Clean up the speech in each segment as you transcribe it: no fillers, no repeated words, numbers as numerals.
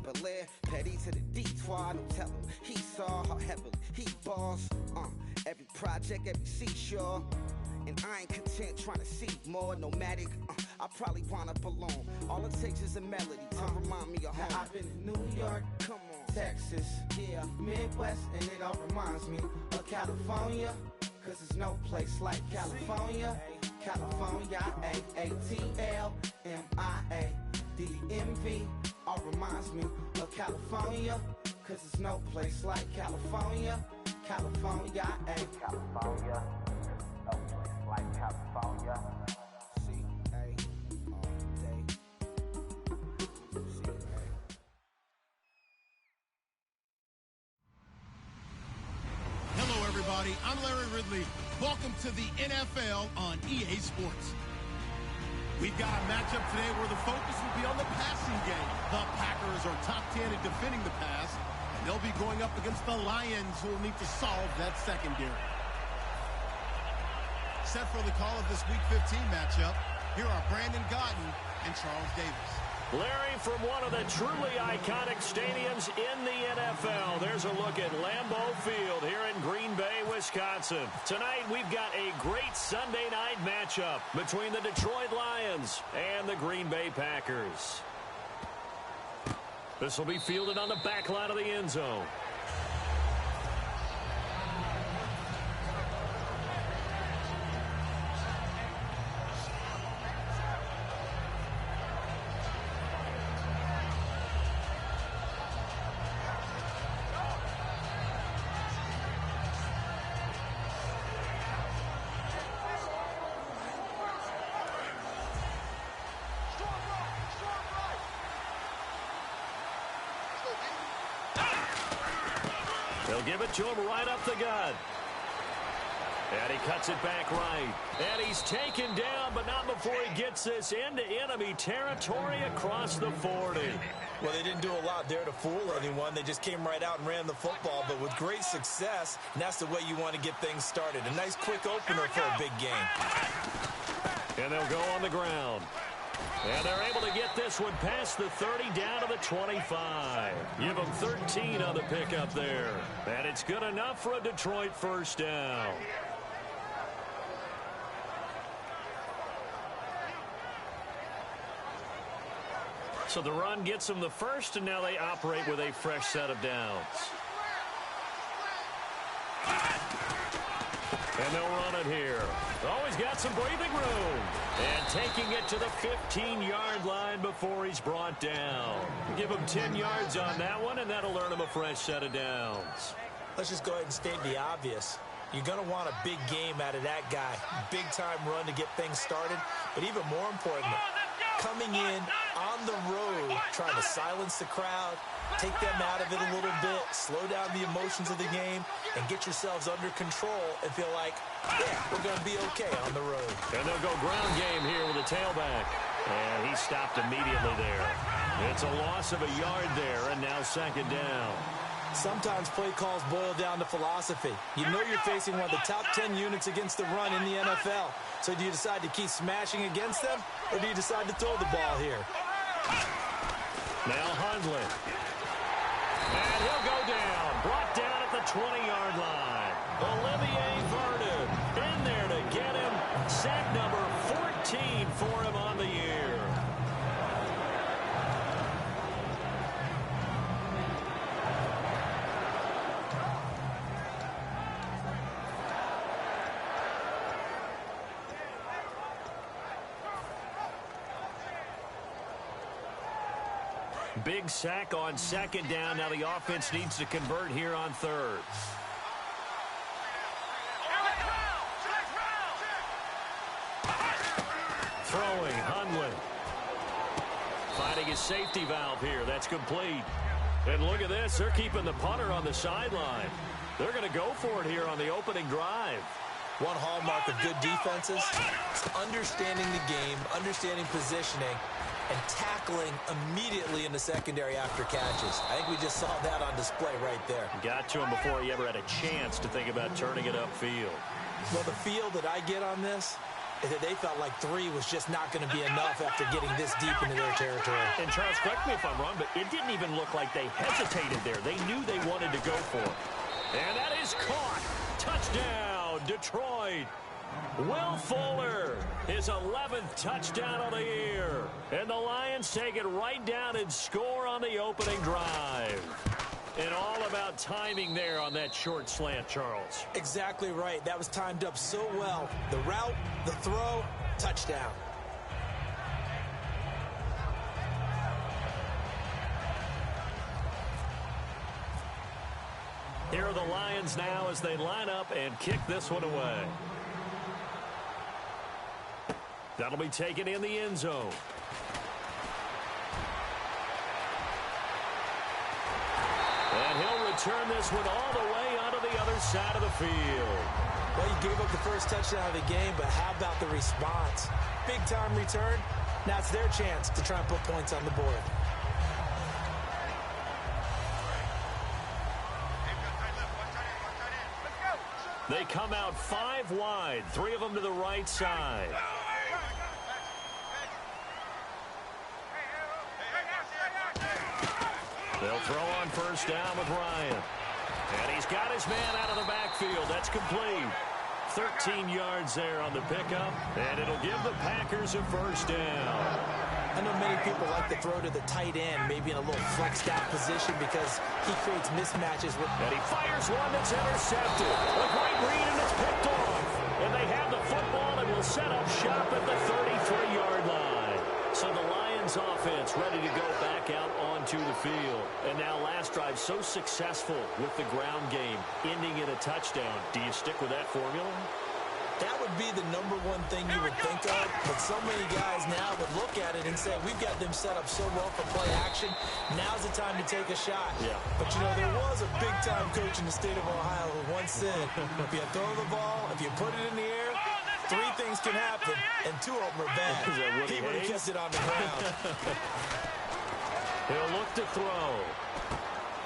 Belair, petty to the detour, don't tell him. He saw how heavily he balls. Every project, every seashore. And I ain't content trying to see more nomadic. I probably wind up alone. All it takes is a melody to remind me of home. Now I've been in New York, come on, Texas, yeah, Midwest, and it all reminds me of California. Cause there's no place like California. California, AATLMIA-DMV. All reminds me of California. Cause there's no place like California. California, California. No place like California. C-A all day. C-A. Hello, everybody. I'm Larry Ridley. Welcome to the NFL on EA Sports. We've got a matchup today where the focus will be on the passing game. The Packers are top 10 at defending the pass, and they'll be going up against the Lions, who will need to solve that secondary. Set for the call of this Week 15 matchup, here are Brandon Gaudin and Charles Davis. Larry, from one of the truly iconic stadiums in the NFL, there's a look at Lambeau Field here in Green Bay, Wisconsin. Tonight, we've got a great Sunday night matchup between the Detroit Lions and the Green Bay Packers. This will be fielded on the back line of the end zone. They'll give it to him right up the gut. And he cuts it back right. And he's taken down, but not before he gets this into enemy territory across the 40. Well, they didn't do a lot there to fool anyone. They just came right out and ran the football, but with great success, and that's the way you want to get things started. A nice quick opener for a big game. And they'll go on the ground. And they're able to get this one past the 30 down to the 25. Give them 13 on the pickup there. And it's good enough for a Detroit first down. So the run gets them the first, and now they operate with a fresh set of downs. And they'll run it here. Always got some breathing room. And taking it to the 15-yard line before he's brought down. Give him 10 yards on that one, and that'll earn him a fresh set of downs. Let's just go ahead and state the obvious. You're going to want a big game out of that guy. Big-time run to get things started. But even more importantly, coming in on the road, trying to silence the crowd, take them out of it a little bit, slow down the emotions of the game, and get yourselves under control and feel like, yeah, we're going to be okay on the road. And they'll go ground game here with a tailback. And he stopped immediately there. It's a loss of a yard there, and now second down. Sometimes play calls boil down to philosophy. You know you're facing one of the top 10 units against the run in the NFL. So do you decide to keep smashing against them, or do you decide to throw the ball here? Now Hundley. And he'll go down. Brought down at the 20-yard line. Olivier Vernon in there to get him. Sack number 14 for him on the year. Big sack on second down. Now the offense needs to convert here on third. Throwing, Hundley. Finding his safety valve here. That's complete. And look at this. They're keeping the punter on the sideline. They're going to go for it here on the opening drive. One hallmark of good defenses is understanding the game, understanding positioning, and tackling immediately in the secondary after catches. I think we just saw that on display right there. Got to him before he ever had a chance to think about turning it upfield. Well, the feel that I get on this, is that they felt like 3 was just not going to be enough after getting this deep into their territory. And Charles, correct me if I'm wrong, but it didn't even look like they hesitated there. They knew they wanted to go for it. And that is caught. Touchdown, Detroit. Will Fuller, his 11th touchdown of the year. And the Lions take it right down and score on the opening drive. And all about timing there on that short slant, Charles. Exactly right. That was timed up so well. The route, the throw, touchdown. Here are the Lions now as they line up and kick this one away. That'll be taken in the end zone. And he'll return this one all the way onto the other side of the field. Well, you gave up the first touchdown of the game, but how about the response? Big-time return. Now it's their chance to try and put points on the board. They come out 5 wide, 3 of them to the right side. They'll throw on first down with Ryan. And he's got his man out of the backfield. That's complete. 13 yards there on the pickup, and it'll give the Packers a first down. I know many people like to throw to the tight end, maybe in a little flexed out position because he creates mismatches with. And he fires one that's intercepted. A great read, and it's picked off. And they have the football and will set up shop at the 33-yard line. So the Lions offense ready to go back out onto the field. And now last drive so successful with the ground game, ending in a touchdown. Do you stick with that formula? That would be the number one thing you would think of, but so many guys now would look at it and say, we've got them set up so well for play action, now's the time to take a shot. Yeah. But, you know, there was a big-time coach in the state of Ohio who once said, if you throw the ball, if you put it in the air, 3 things can happen, and 2 of them are bad. He would have kept it on the ground. He'll look to throw.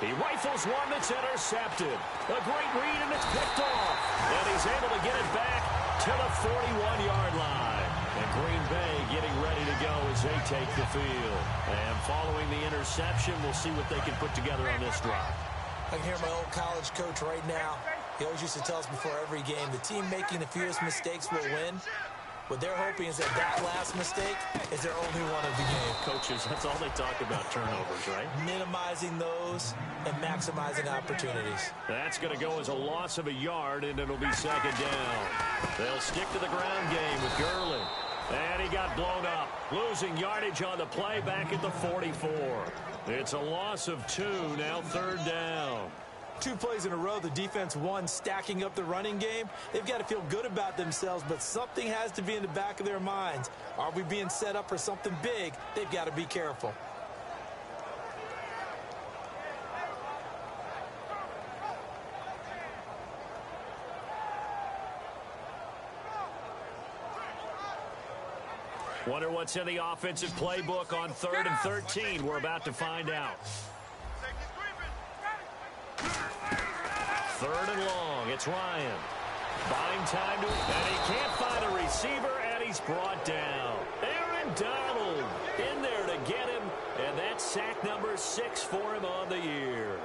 He rifles one that's intercepted. A great read, and it's picked off. And he's able to get it back to the 41-yard line. And Green Bay getting ready to go as they take the field. And following the interception, we'll see what they can put together on this drive. I can hear my old college coach right now. He always used to tell us before every game, the team making the fewest mistakes will win. What they're hoping is that that last mistake is their only one of the game. Coaches, that's all they talk about, turnovers, right? Minimizing those and maximizing opportunities. That's going to go as a loss of a yard, and it'll be second down. They'll stick to the ground game with Gurley. And he got blown up, losing yardage on the play back at the 44. It's a loss of 2, now third down. 2 plays in a row, the defense won, stacking up the running game. They've got to feel good about themselves, but something has to be in the back of their minds. Are we being set up for something big? They've got to be careful. Wonder what's in the offensive playbook on 3rd and 13. We're about to find out. 3rd and long. It's Ryan. Buying time to, and he can't find a receiver, and he's brought down. Aaron Donald in there to get him, and that's sack number 6 for him on the year.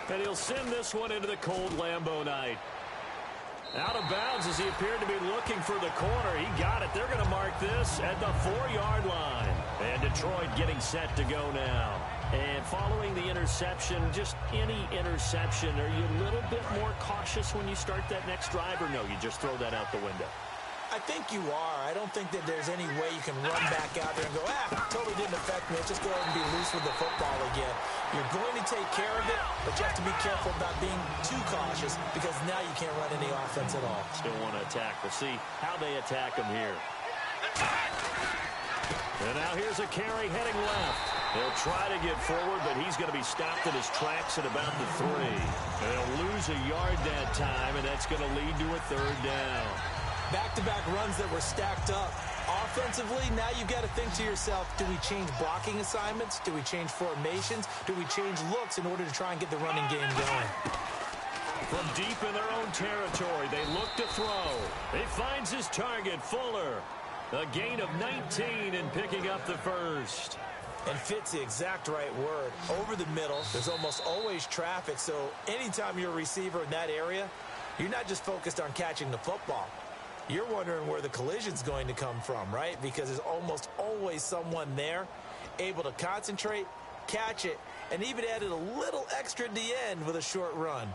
And he'll send this one into the cold Lambeau night. Out of bounds as he appeared to be looking for the corner. He got it. They're going to mark this at the 4-yard line. And Detroit getting set to go now. And following the interception, just any interception, are you a little bit more cautious when you start that next drive, or no, you just throw that out the window? I think you are. I don't think that there's any way you can run back out there and go, totally didn't affect me. Let's just go ahead and be loose with the football again. You're going to take care of it, but you have to be careful about being too cautious because now you can't run any offense at all. Still want to attack. We'll see how they attack him here. And now here's a carry heading left. He'll try to get forward, but he's going to be stopped in his tracks at about the 3. And he'll lose a yard that time, and that's going to lead to a 3rd down. Back-to-back runs that were stacked up. Offensively, now you've got to think to yourself, do we change blocking assignments? Do we change formations? Do we change looks in order to try and get the running game going? From deep in their own territory, they look to throw. He finds his target, Fuller. A gain of 19 and picking up the first. And fits the exact right word. Over the middle, there's almost always traffic, so anytime you're a receiver in that area, you're not just focused on catching the football. You're wondering where the collision's going to come from, right? Because there's almost always someone there able to concentrate, catch it, and even added a little extra at the end with a short run.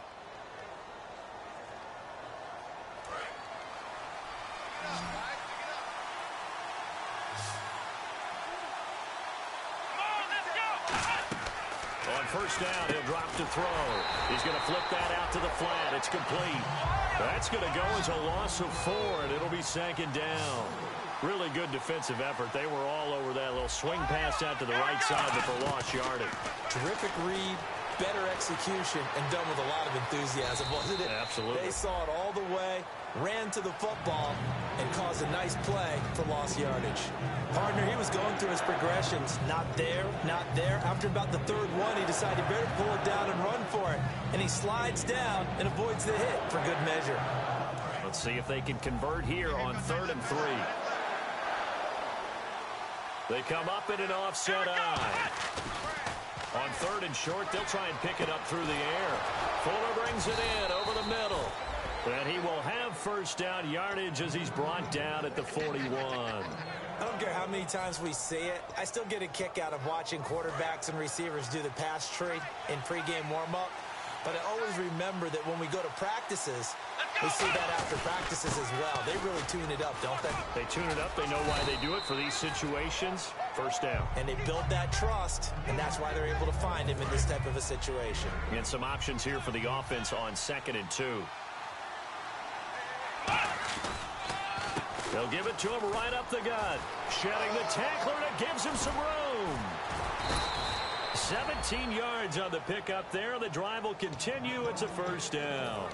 On first down, he'll drop to throw. He's going to flip that out to the flat. It's complete. That's going to go as a loss of 4, and it'll be second down. Really good defensive effort. They were all over that little swing pass out to the right side, but for lost yardage. Terrific read, better execution, and done with a lot of enthusiasm, wasn't it? Absolutely. They saw it all the way, ran to the football, and caused a nice play for lost yardage. Partner, he was going through his progressions. Not there, not there. After about the third one, he decided he better pull it down and run for it. And he slides down and avoids the hit for good measure. Let's see if they can convert here on 3rd and 3. They come up in an offset eye. On 3rd and short, they'll try and pick it up through the air. Fuller brings it in over the middle. And he will have first down yardage as he's brought down at the 41. I don't care how many times we see it. I still get a kick out of watching quarterbacks and receivers do the pass tree in pregame warm-up. But I always remember that when we go to practices, we see that after practices as well. They really tune it up, don't they? They tune it up. They know why they do it for these situations. First down. And they build that trust, and that's why they're able to find him in this type of a situation. And some options here for the offense on 2nd and 2. They'll give it to him right up the gut. Shedding the tackler, and it gives him some room. 17 yards on the pickup there. The drive will continue. It's a first down.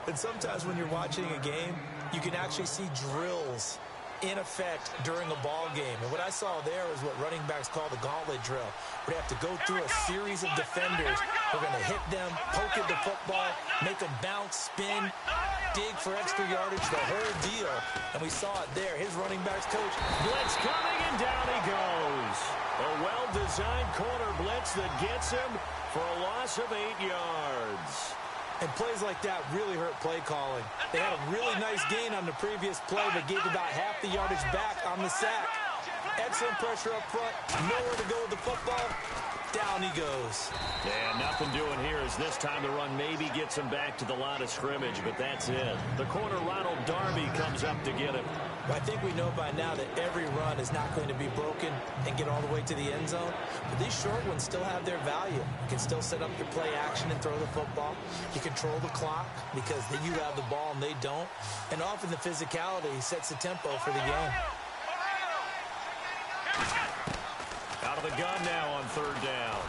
And sometimes when you're watching a game, you can actually see drills in effect during a ball game. And what I saw there is what running backs call the gauntlet drill. We have to go through a series of defenders. We're going to hit them, poke at the football, make them bounce, spin, dig for extra yardage, the whole deal. And we saw it there. His running backs coach. Blitz coming, and down he goes. A well-designed corner blitz that gets him for a loss of 8 yards. And plays like that really hurt play calling. They had a really nice gain on the previous play, but gave about half the yardage back on the sack. Excellent pressure up front. Nowhere to go with the football. Down he goes. And nothing doing here as this time the run maybe gets him back to the line of scrimmage, but that's it. The corner, Ronald Darby, comes up to get him. Well, I think we know by now that every run is not going to be broken and get all the way to the end zone. But these short ones still have their value. You can still set up your play action and throw the football. You control the clock because you have the ball and they don't. And often the physicality sets the tempo for the game. Out of the gun now on 3rd down.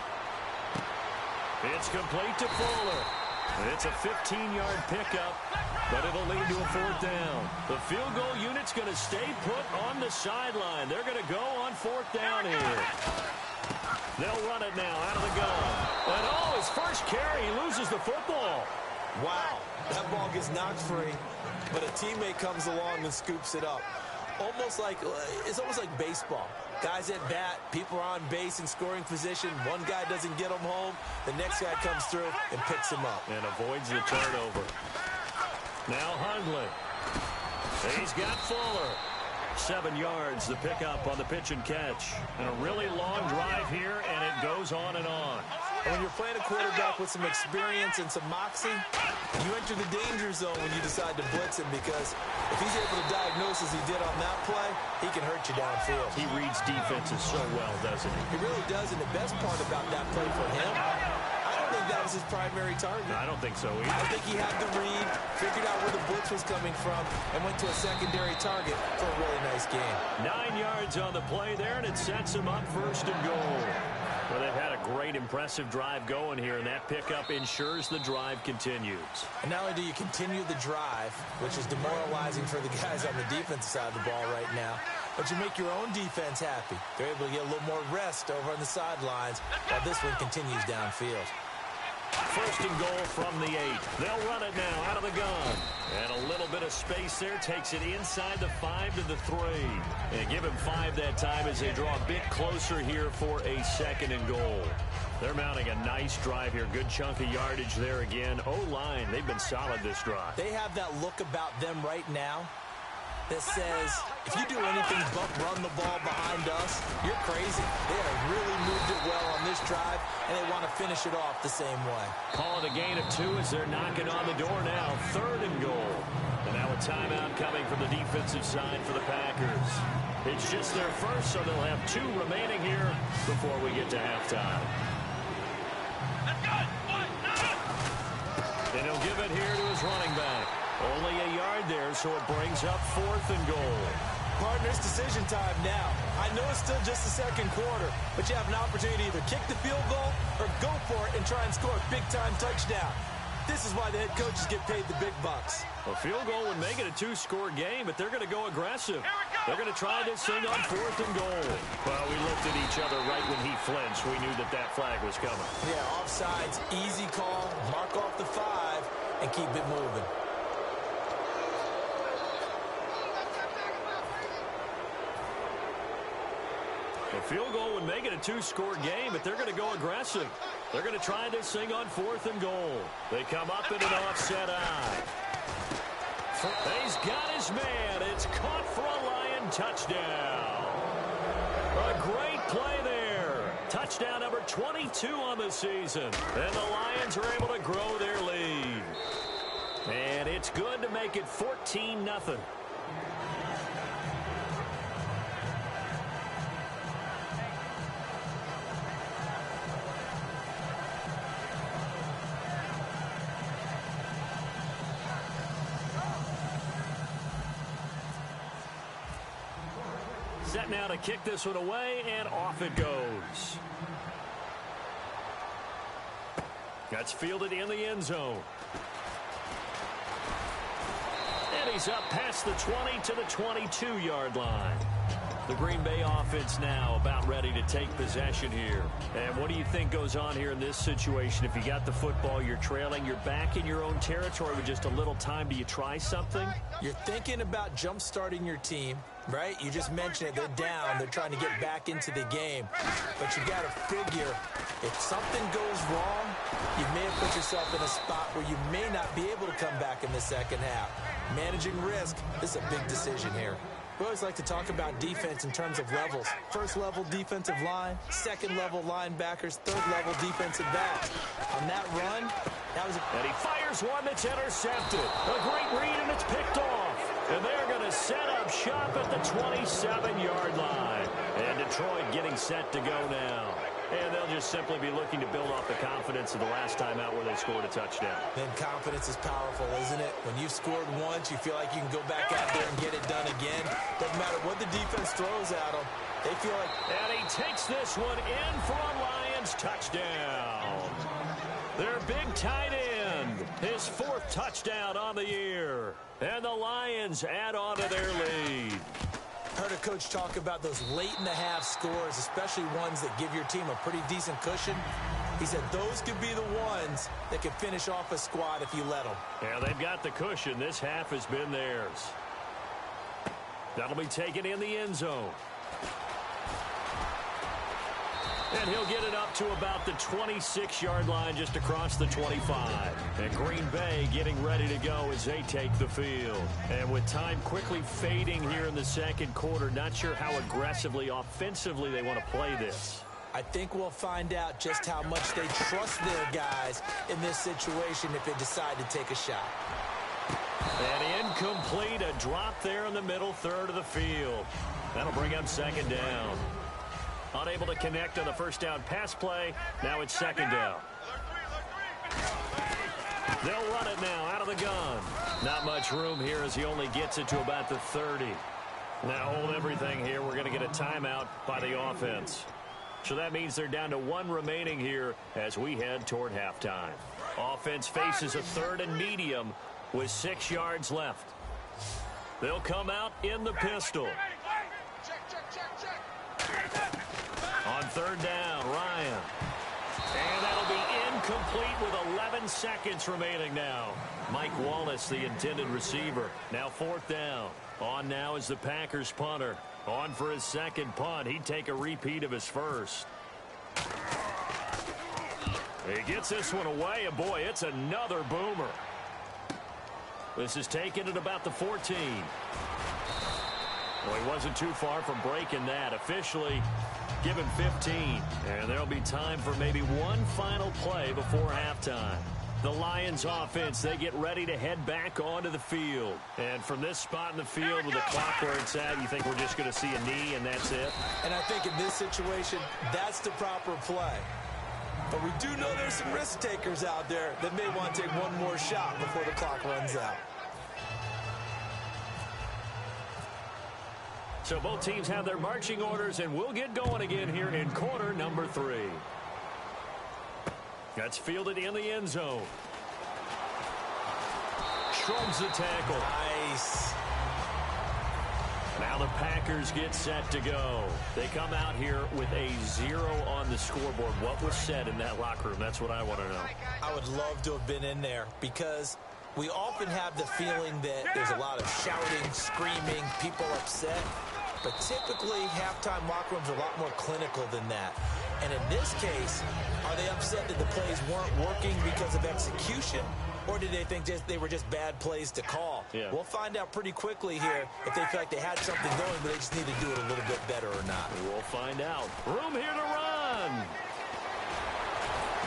It's complete to Fuller. It's a 15-yard pickup, but it'll lead to a 4th down. The field goal unit's going to stay put on the sideline. They're going to go on 4th down here. They'll run it now out of the gun. And his first carry, he loses the football. Wow, that ball gets knocked free, but a teammate comes along and scoops it up. It's almost like baseball. Guys at bat, people are on base in scoring position. One guy doesn't get him home. The next guy comes through and picks him up. And avoids the turnover. Now Hundley. He's got Fuller. 7 yards, the pickup on the pitch and catch. And a really long drive here, and it goes on and on. When you're playing a quarterback with some experience and some moxie, you enter the danger zone when you decide to blitz him, because if he's able to diagnose as he did on that play, he can hurt you downfield. He reads defenses so well, doesn't he? He really does, and the best part about that play for him, I don't think that was his primary target. I don't think so either. I think he had the read, figured out where the blitz was coming from, and went to a secondary target for a really nice game. 9 yards on the play there, and it sets him up 1st and goal. Well, they've had a great, impressive drive going here, and that pickup ensures the drive continues. And not only do you continue the drive, which is demoralizing for the guys on the defensive side of the ball right now, but you make your own defense happy. They're able to get a little more rest over on the sidelines while this one continues downfield. First and goal from the 8. They'll run it now out of the gun. And a little bit of space there takes it inside the 5 to the 3. And give him 5 that time as they draw a bit closer here for a second and goal. They're mounting a nice drive here. Good chunk of yardage there again. O-line, they've been solid this drive. They have that look about them right now that says, if you do anything but run the ball behind us, you're crazy. They have really moved it well on this drive, and they want to finish it off the same way. Call it a gain of 2 as they're knocking on the door now. Third and goal. And now a timeout coming from the defensive side for the Packers. It's just their first, so they'll have 2 remaining here before we get to halftime. And he'll give it here to his running back. Only a yard there, so it brings up 4th and goal. Partners, decision time now. I know it's still just the second quarter, but you have an opportunity to either kick the field goal or go for it and try and score a big-time touchdown. This is why the head coaches get paid the big bucks. A field goal would make it a 2-score game, but they're going to go aggressive. They're going to try this thing on 4th and goal. Well, we looked at each other right when he flinched. We knew that that flag was coming. Yeah, offsides, easy call, mark off the 5, and keep it moving. A field goal would make it a 2-score game, but they're going to go aggressive. They're going to try this thing on 4th and goal. They come up in an offset eye. He's got his man. It's caught for a Lion touchdown. A great play there. Touchdown number 22 on the season. And the Lions are able to grow their lead. And it's good to make it 14-0. Set now to kick this one away, and off it goes. That's fielded in the end zone. And he's up past the 20 to the 22-yard line. The Green Bay offense now about ready to take possession here. And what do you think goes on here in this situation? If you got the football, you're trailing, you're back in your own territory with just a little time. Do you try something? You're thinking about jump-starting your team, right? You just mentioned it. They're down. They're trying to get back into the game. But you got to figure, if something goes wrong, you may have put yourself in a spot where you may not be able to come back in the second half. Managing risk, this is a big decision here. We always like to talk about defense in terms of levels. First level defensive line, second level linebackers, third level defensive backs. On that run, that was and he fires one that's intercepted. A great read, and it's picked off. And they're going to set up shop at the 27-yard line. And Detroit getting set to go now. And they'll just simply be looking to build off the confidence of the last time out where they scored a touchdown. Then confidence is powerful, isn't it? When you've scored once, you feel like you can go back out there and get it done again. Doesn't matter what the defense throws at them. They feel like... And he takes this one in for a Lions touchdown. Their big tight end. His 4th touchdown on the year. And the Lions add on to their lead. Heard a coach talk about those late-in-the-half scores, especially ones that give your team a pretty decent cushion. He said those could be the ones that could finish off a squad if you let them. Yeah, they've got the cushion. This half has been theirs. That'll be taken in the end zone. And he'll get it up to about the 26-yard line just across the 25. And Green Bay getting ready to go as they take the field. And with time quickly fading here in the second quarter, not sure how aggressively, offensively they want to play this. I think we'll find out just how much they trust their guys in this situation if they decide to take a shot. And incomplete, a drop there in the middle third of the field. That'll bring up second down. Unable to connect on the first down pass play. Now it's second down. They'll run it now out of the gun. Not much room here as he only gets it to about the 30. Now hold everything here. We're going to get a timeout by the offense. So that means they're down to 1 remaining here as we head toward halftime. Offense faces a 3rd and medium with 6 yards left. They'll come out in the pistol. third down. Ryan. And that'll be incomplete with 11 seconds remaining now. Mike Wallace, the intended receiver. Now fourth down. On now is the Packers punter. On for his second punt. He'd take a repeat of his first. He gets this one away, and boy, it's another boomer. This is taken at about the 14. Well, he wasn't too far from breaking that. Officially, give him 15. And there'll be time for maybe one final play before halftime. The Lions offense, they get ready to head back onto the field. And from this spot in the field with the clock where it's at, you think we're just going to see a knee and that's it? And I think in this situation, that's the proper play. But we do know there's some risk takers out there that may want to take one more shot before the clock runs out. So both teams have their marching orders, and we'll get going again here in quarter number 3. That's fielded in the end zone. Shrugs the tackle. Nice. Now the Packers get set to go. They come out here with a 0 on the scoreboard. What was said in that locker room? That's what I want to know. I would love to have been in there because we often have the feeling that there's a lot of shouting, screaming, people upset. But typically, halftime locker rooms are a lot more clinical than that. And in this case, are they upset that the plays weren't working because of execution? Or did they think they were just bad plays to call? Yeah. We'll find out pretty quickly here if they feel like they had something going, but they just need to do it a little bit better or not. We'll find out. Room here to run.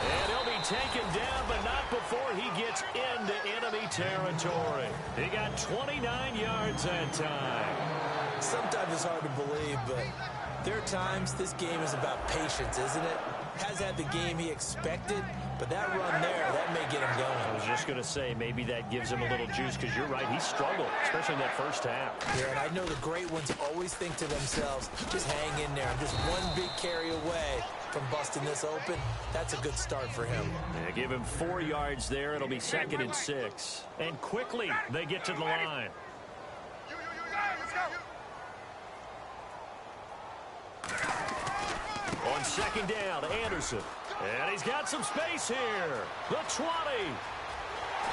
And he'll be taken down, but not before he gets into enemy territory. He got 29 yards that time. Sometimes it's hard to believe, but there are times this game is about patience, isn't it? Has had the game he expected, but that run there, that may get him going. I was just going to say, maybe that gives him a little juice, because you're right, he struggled, especially in that first half. Yeah, and I know the great ones always think to themselves, just hang in there. I'm just one big carry away from busting this open. That's a good start for him. Yeah, give him 4 yards there. It'll be 2nd and 6. And quickly, they get to the line. On 2nd down, Anderson. And he's got some space here. The 20.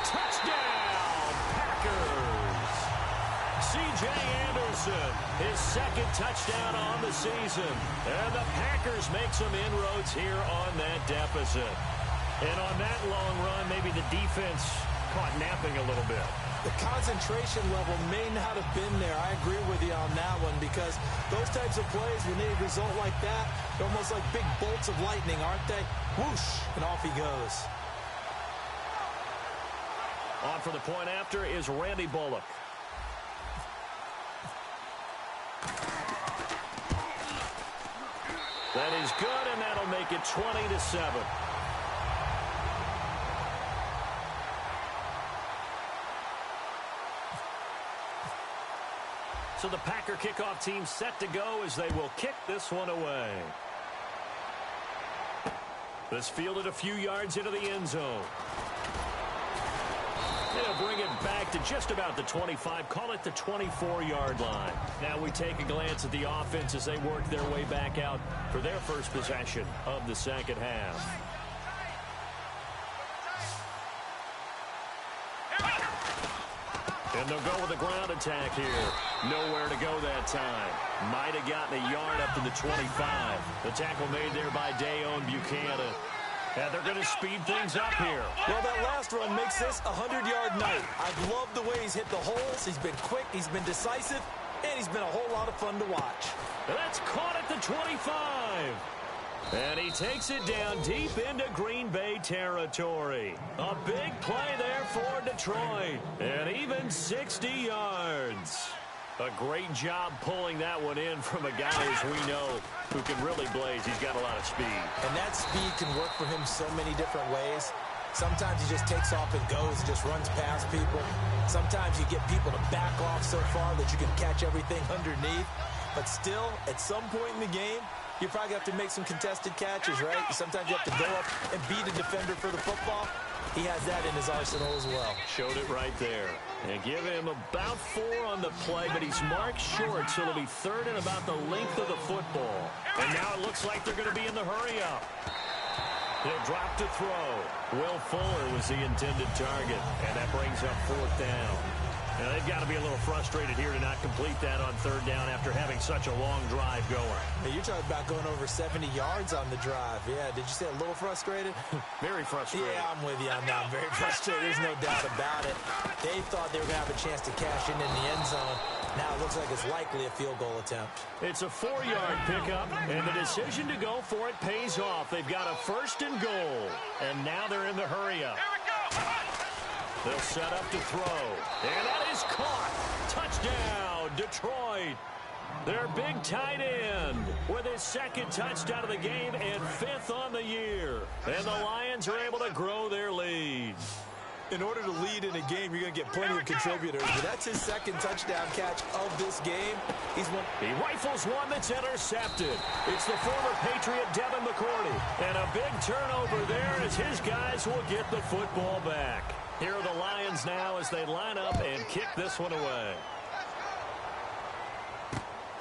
Touchdown, Packers. C.J. Anderson, his 2nd touchdown on the season. And the Packers make some inroads here on that deficit. And on that long run, maybe the defense caught napping a little bit. The concentration level may not have been there. I agree with you on that one because those types of plays, when they result like that, they're almost like big bolts of lightning, aren't they? Whoosh, and off he goes. On for the point after is Randy Bullock. That is good, and that'll make it 20-7. So the Packer kickoff team set to go as they will kick this one away. This fielded a few yards into the end zone. They'll bring it back to just about the 25, call it the 24-yard line. Now we take a glance at the offense as they work their way back out for their first possession of the second half. And they'll go with a ground attack here. Nowhere to go that time. Might have gotten a yard up to the 25. The tackle made there by Dayon Buchanan. And they're going to speed things up here. Well, that last run makes this a 100-yard night. I've loved the way he's hit the holes. He's been quick. He's been decisive. And he's been a whole lot of fun to watch. That's caught at the 25. And he takes it down deep into Green Bay territory. A big play there for Detroit. And even 60 yards. A great job pulling that one in from a guy, as we know, who can really blaze. He's got a lot of speed. And that speed can work for him so many different ways. Sometimes he just takes off and goes and just runs past people. Sometimes you get people to back off so far that you can catch everything underneath. But still, at some point in the game, you probably have to make some contested catches, right? Sometimes you have to go up and beat a defender for the football. he has that in his arsenal as well. Showed it right there. And give him about 4 on the play, but he's marked short, so it'll be third and about the length of the football. And now it looks like they're going to be in the hurry-up. He'll drop to throw. Will Fuller was the intended target, and that brings up 4th down. Now, they've got to be a little frustrated here to not complete that on 3rd down after having such a long drive going. Hey, you're talking about going over 70 yards on the drive. Yeah, did you say a little frustrated? Very frustrated. Yeah, I'm with you on that. I'm very frustrated. There's no doubt about it. They thought they were going to have a chance to cash in the end zone. Now it looks like it's likely a field goal attempt. It's a 4-yard pickup, and the decision to go for it pays off. They've got a 1st and goal, and now they're in the hurry-up. They'll set up to throw, and that is caught. Touchdown, Detroit. Their big tight end with his 2nd touchdown of the game and 5th on the year. And the Lions are able to grow their lead. In order to lead in a game, you're going to get plenty of contributors. But that's his 2nd touchdown catch of this game. He rifles one that's intercepted. It's the former Patriot Devin McCourty. And a big turnover there as his guys will get the football back. Here are the Lions now as they line up and kick this one away.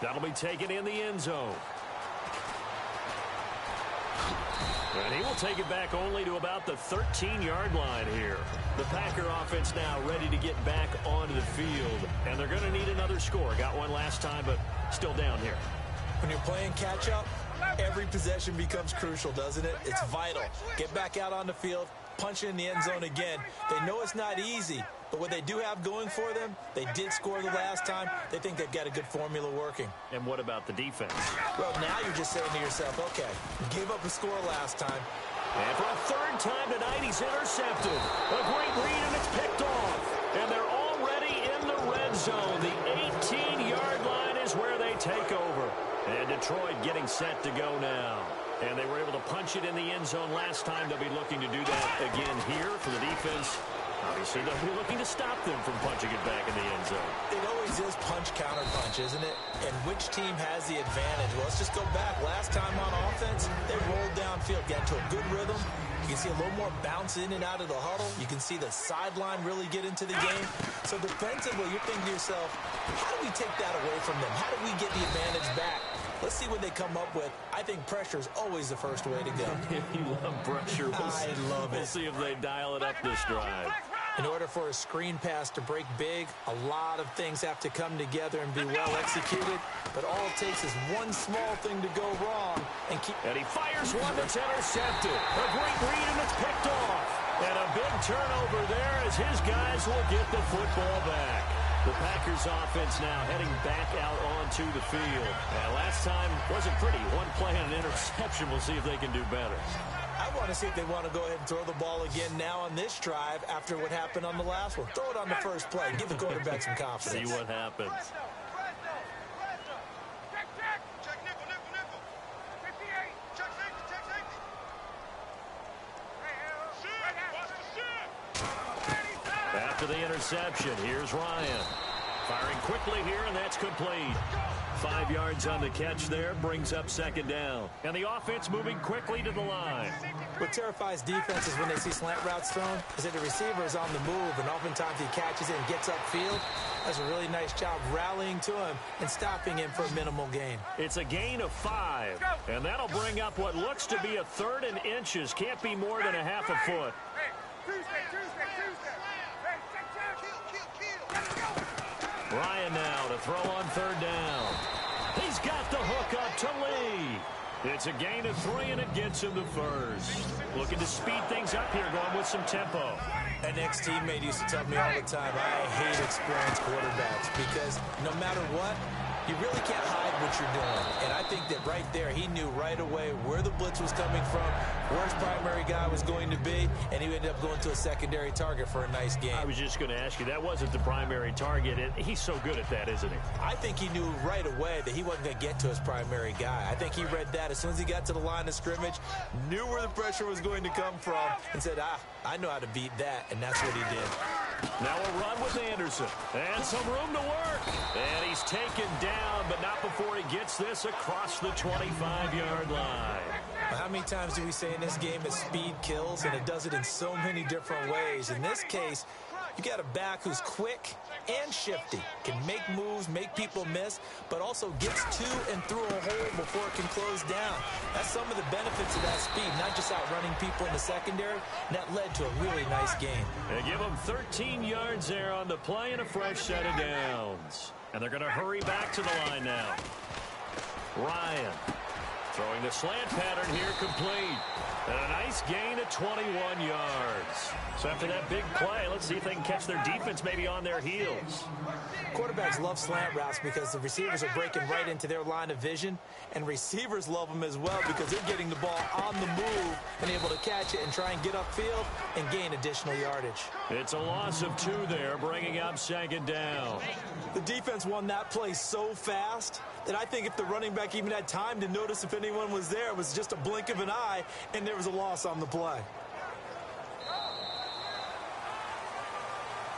That'll be taken in the end zone. And he will take it back only to about the 13-yard line here. The Packer offense now ready to get back onto the field. And they're going to need another score. Got one last time, but still down here. When you're playing catch-up, every possession becomes crucial, doesn't it? It's vital. Get back out on the field, punch in the end zone again. They know it's not easy, but what they do have going for them, they did score the last time. They think they've got a good formula working. And what about the defense? Well, now you're just saying to yourself, okay, gave up a score last time. And for a 3rd time tonight, he's intercepted. A great read, and it's picked off. And they're already in the red zone. The 18-yard line is where they take over. And Detroit getting set to go now. And they were able to punch it in the end zone last time. They'll be looking to do that again here for the defense. Obviously, they'll be looking to stop them from punching it back in the end zone. It always is punch-counter-punch, isn't it? And which team has the advantage? Well, let's just go back. Last time on offense, they rolled downfield, got to a good rhythm. You can see a little more bounce in and out of the huddle. You can see the sideline really get into the game. So defensively, you're thinking to yourself, how do we take that away from them? How do we get the advantage back? Let's see what they come up with. I think pressure is always the first way to go. You love pressure. I love it. We'll see if they dial it up this drive. In order for a screen pass to break big, a lot of things have to come together and be well executed. But all it takes is one small thing to go wrong. And he fires one that's intercepted. A great read, and it's picked off. And a big turnover there as his guys will get the football back. The Packers offense now heading back out onto the field. And last time wasn't pretty. One play and an interception. We'll see if they can do better. I want to see if they want to go ahead and throw the ball again now on this drive after what happened on the last one. Throw it on the first play. Give the quarterback some confidence. See what happens. After the interception, here's Ryan. Firing quickly here, and that's complete. 5 yards on the catch there, brings up 2nd down. And the offense moving quickly to the line. What terrifies defenses when they see slant routes thrown is that the receiver is on the move, and oftentimes he catches it and gets upfield. Does a really nice job rallying to him and stopping him for a minimal gain. It's a gain of 5, and that'll bring up what looks to be a 3rd and inches. Can't be more than a half a foot. Ryan now to throw on 3rd down. He's got the hook up to Lee. It's a gain of 3, and it gets him to 1st. Looking to speed things up here, going with some tempo. An ex-teammate used to tell me all the time, I hate experienced quarterbacks because no matter what, you really can't hide what you're doing. And I think that right there, he knew right away where the blitz was coming from, where his primary guy was going to be, and he ended up going to a secondary target for a nice game. I was just going to ask you, that wasn't the primary target. He's so good at that, isn't he? I think he knew right away that he wasn't going to get to his primary guy. I think he read that as soon as he got to the line of scrimmage, knew where the pressure was going to come from, and said, I know how to beat that, and that's what he did. Now a run with Anderson. And some room to work. And he's taken down, but not before he gets this across the 25-yard line. How many times do we say in this game that speed kills, and it does it in so many different ways? In this case, you got a back who's quick and shifty, can make moves, make people miss, but also gets to and through a hole before it can close down. That's some of the benefits of that speed, not just outrunning people in the secondary. And that led to a really nice game. They give him 13 yards there on the play and a fresh set of downs. And they're going to hurry back to the line now. Ryan throwing the slant pattern here, complete. And a nice gain of 21 yards. So after that big play, let's see if they can catch their defense maybe on their heels. Quarterbacks love slant routes because the receivers are breaking right into their line of vision, and receivers love them as well because they're getting the ball on the move and able to catch it and try and get upfield and gain additional yardage. It's a loss of 2 there, bringing up second down. The defense won that play so fast that I think if the running back even had time to notice if anyone was there, it was just a blink of an eye, and there was a loss on the play.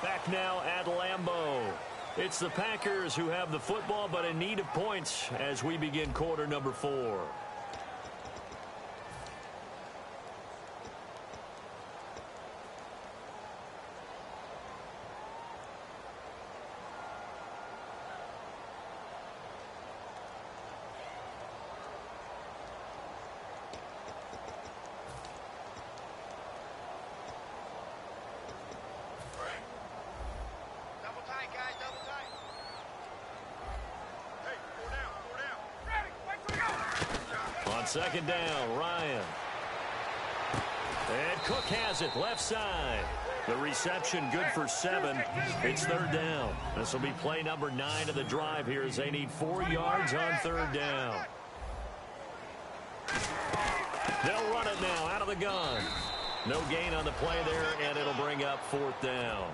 Back now at Lambeau. It's the Packers who have the football, but in need of points as we begin quarter number 4. Second down, Ryan. And Cook has it, left side. The reception good for 7. It's third down. This will be play number 9 of the drive here as they need 4 yards on third down. They'll run it now out of the gun. No gain on the play there, and it'll bring up 4th down.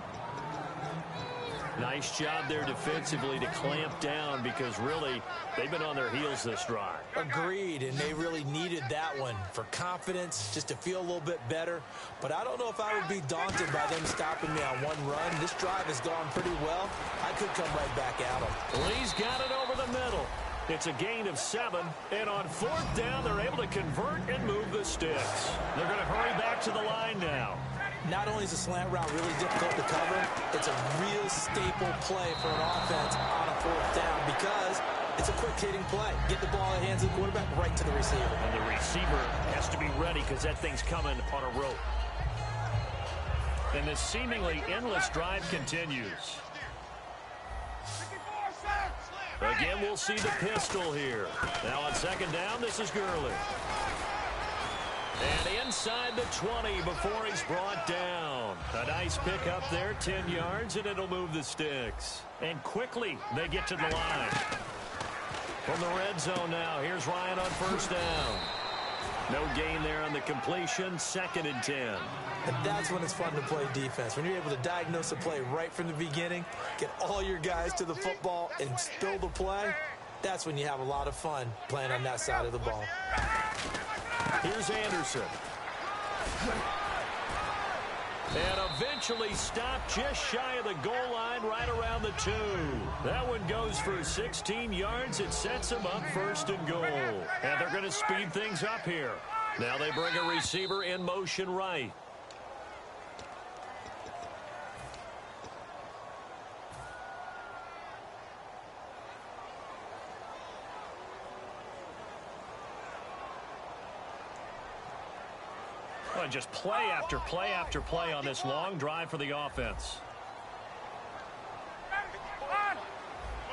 Nice job there defensively to clamp down because really they've been on their heels this drive. Agreed, and they really needed that one for confidence, just to feel a little bit better. But I don't know if I would be daunted by them stopping me on one run. This drive has gone pretty well. I could come right back at them. Lee's got it over the middle. It's a gain of 7, and on 4th down, they're able to convert and move the sticks. They're going to hurry back to the line now. Not only is a slant route really difficult to cover, it's a real staple play for an offense on a 4th down because it's a quick-hitting play. Get the ball in the hands of the quarterback right to the receiver. And the receiver has to be ready because that thing's coming on a rope. And this seemingly endless drive continues. Again, we'll see the pistol here. Now on second down, this is Gurley. And inside the 20 before he's brought down. A nice pick up there, 10 yards, and it'll move the sticks. And quickly, they get to the line. From the red zone now, here's Ryan on first down. No gain there on the completion, 2nd and 10. And that's when it's fun to play defense. When you're able to diagnose a play right from the beginning, get all your guys to the football and spill the play, that's when you have a lot of fun playing on that side of the ball. Here's Anderson. And eventually stopped just shy of the goal line right around the 2. That one goes for 16 yards. It sets them up 1st and goal. And they're going to speed things up here. Now they bring a receiver in motion right. And just play after play after play on this long drive for the offense.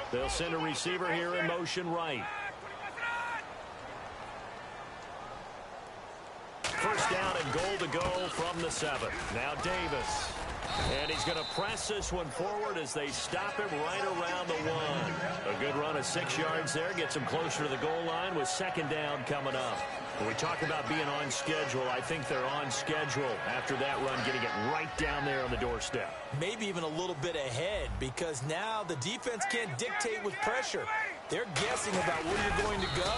They'll send a receiver here in motion right. First down and goal to go from the 7. Now Davis. And he's going to press this one forward as they stop him right around the 1. A good run of 6 yards there. Gets him closer to the goal line with second down coming up. When we talk about being on schedule, I think they're on schedule after that run, getting it right down there on the doorstep. Maybe even a little bit ahead because now the defense can't dictate with pressure. They're guessing about where you're going to go.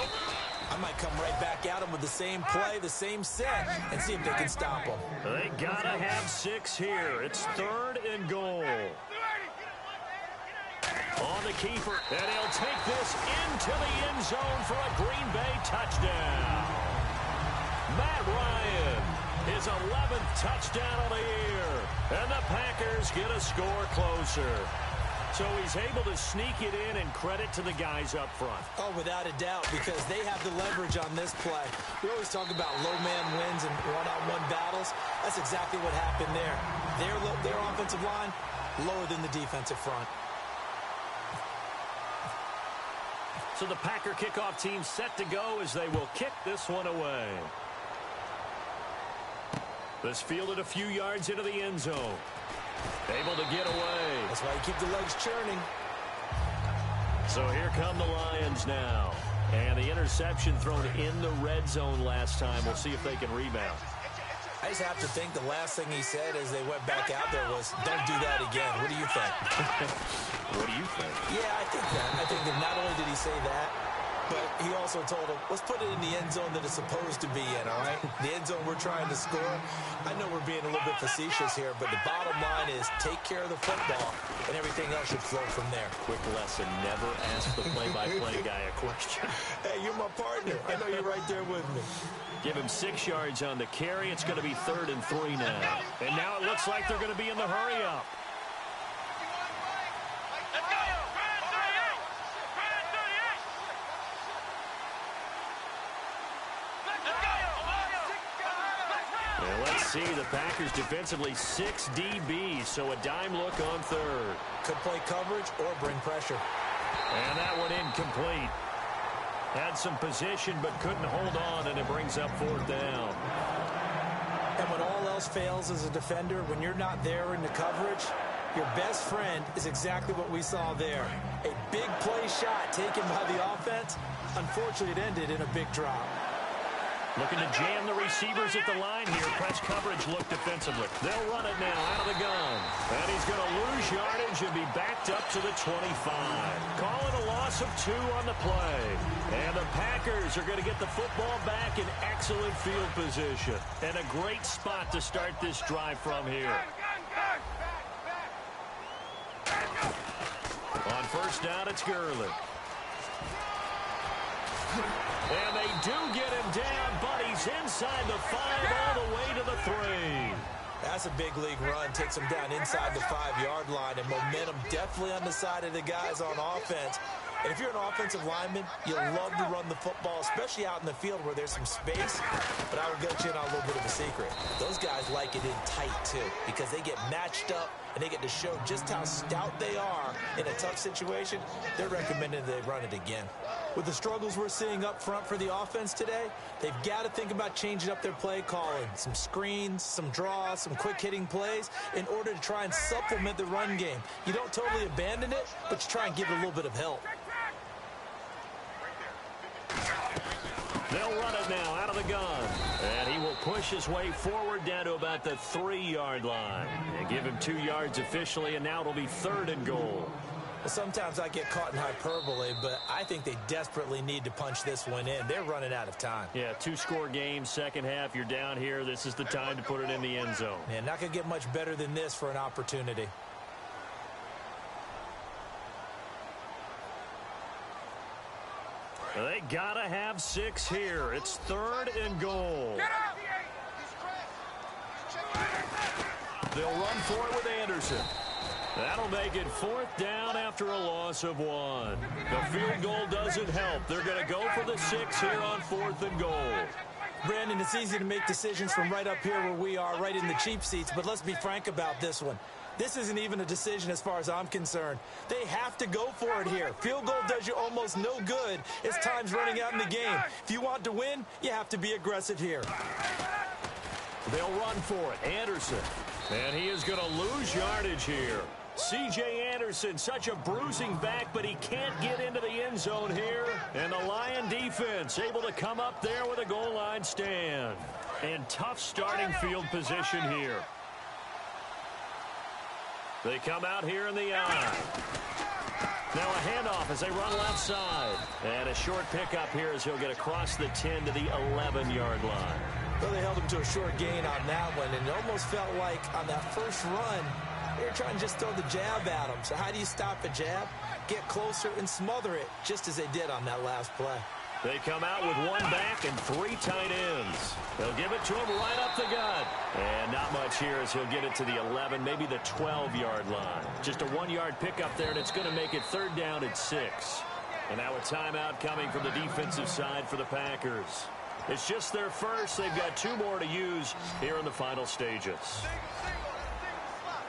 I might come right back at them with the same play, the same set, and see if they can stop them. They gotta have 6 here. It's 3rd and goal. On the keeper, and he'll take this into the end zone for a Green Bay touchdown. Matt Ryan, his 11th touchdown of the year, and the Packers get a score closer. So he's able to sneak it in, and credit to the guys up front. Oh, without a doubt, because they have the leverage on this play. We always talk about low man wins and one-on-one battles. That's exactly what happened there. Their offensive line, lower than the defensive front. So the Packer kickoff team set to go as they will kick this one away. This fielded a few yards into the end zone. Able to get away. That's why you keep the legs churning. So here come the Lions now. And the interception thrown in the red zone last time. We'll see if they can rebound. I just have to think the last thing he said as they went back out there was, don't do that again. What do you think? What do you think? Yeah, I think that. I think that not only did he say that, but he also told him, let's put it in the end zone that it's supposed to be in, all right? The end zone we're trying to score. I know we're being a little bit facetious here, but the bottom line is take care of the football, and everything else should flow from there. Quick lesson, never ask the play-by-play guy a question. Hey, you're my partner. I know you're right there with me. Give him 6 yards on the carry. It's going to be 3rd and 3 now. And now it looks like they're going to be in the hurry-up. Let's see, the Packers defensively 6 DBs, so a dime look on 3rd. Could play coverage or bring pressure. And that one incomplete. Had some position but couldn't hold on, and it brings up 4th down. And when all else fails as a defender, when you're not there in the coverage, your best friend is exactly what we saw there. A big play shot taken by the offense. Unfortunately, it ended in a big drop. Looking to jam the receivers at the line here. Press coverage look defensively. They'll run it now out of the gun. And he's going to lose yardage and be backed up to the 25. Call it a loss of 2 on the play. And the Packers are going to get the football back in excellent field position. And a great spot to start this drive from here. On 1st down, it's Gurley. And they do get him down, but he's inside the 5 all the way to the 3. That's a big league run. Takes him down inside the 5-yard line, and momentum definitely on the side of the guys on offense. And if you're an offensive lineman, you love to run the football, especially out in the field where there's some space. But I will get you in on a little bit of a secret. Those guys like it in tight, too, because they get matched up and they get to show just how stout they are in a tough situation. They're recommending they run it again. With the struggles we're seeing up front for the offense today, they've got to think about changing up their play calling. Some screens, some draws, some quick-hitting plays in order to try and supplement the run game. You don't totally abandon it, but you try and give it a little bit of help. They'll run it now out of the gun. And he will push his way forward down to about the 3-yard line. And give him 2 yards officially, and now it'll be 3rd and goal. Well, sometimes I get caught in hyperbole, but I think they desperately need to punch this one in. They're running out of time. Yeah, 2-score game, second half. You're down here. This is the time to put it in the end zone. Man, not going to get much better than this for an opportunity. They got to have 6 here. It's 3rd and goal. They'll run for it with Anderson. That'll make it 4th down after a loss of 1. The field goal doesn't help. They're going to go for the 6 here on 4th and goal. Brandon, it's easy to make decisions from right up here where we are, right in the cheap seats, but let's be frank about this one. This isn't even a decision as far as I'm concerned. They have to go for it here. Field goal does you almost no good as time's running out in the game. If you want to win, you have to be aggressive here. They'll run for it. Anderson. And he is going to lose yardage here. C.J. Anderson, such a bruising back, but he can't get into the end zone here. And the Lion defense able to come up there with a goal line stand. And tough starting field position here. They come out here in the eye. Now a handoff as they run left side. And a short pickup here as he'll get across the 10 to the 11-yard line. Well, they held him to a short gain on that one, and it almost felt like on that first run, they were trying to just throw the jab at him. So how do you stop a jab? Get closer and smother it, just as they did on that last play. They come out with one back and 3 tight ends. They'll give it to him right up the gut. And not much here as he'll get it to the 11, maybe the 12-yard line. Just a 1-yard pickup there, and it's going to make it 3rd down and 6. And now a timeout coming from the defensive side for the Packers. It's just their first. They've got 2 more to use here in the final stages.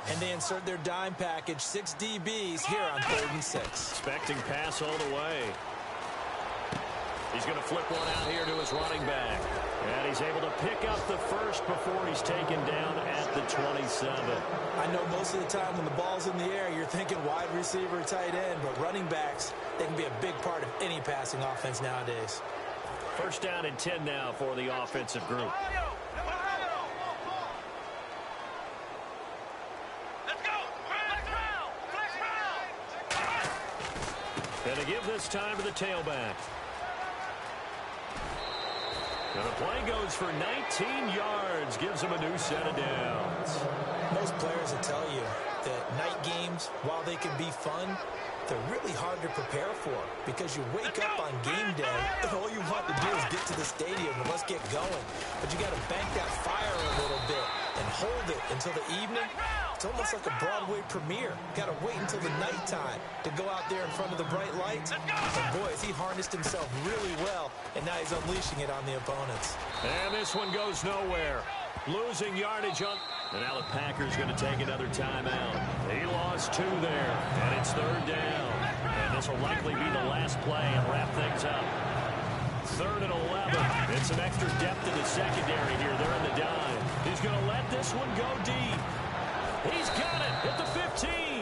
And they insert their dime package, 6 DBs here on 3rd and 6. Expecting pass all the way. He's going to flip one out here to his running back. And he's able to pick up the first before he's taken down at the 27. I know most of the time when the ball's in the air, you're thinking wide receiver, tight end, but running backs, they can be a big part of any passing offense nowadays. 1st down and 10 now for the offensive group. And to give this time to the tailback. And the play goes for 19 yards, gives him a new set of downs. Most players will tell you that night games, while they can be fun, they're really hard to prepare for because you wake up on game day and all you want to do is get to the stadium and let's get going. But you got to bank that fire a little bit and hold it until the evening. It's almost like a Broadway premiere. Got to wait until the nighttime to go out there in front of the bright lights. And boy, has he harnessed himself really well, and now he's unleashing it on the opponents. And this one goes nowhere. Losing yardage on... And now the Packers going to take another timeout. He lost 2 there, and it's 3rd down. And this will likely be the last play and wrap things up. 3rd and 11. And some extra depth in the secondary here. They're in the dime. He's going to let this one go deep. He's got it at the 15.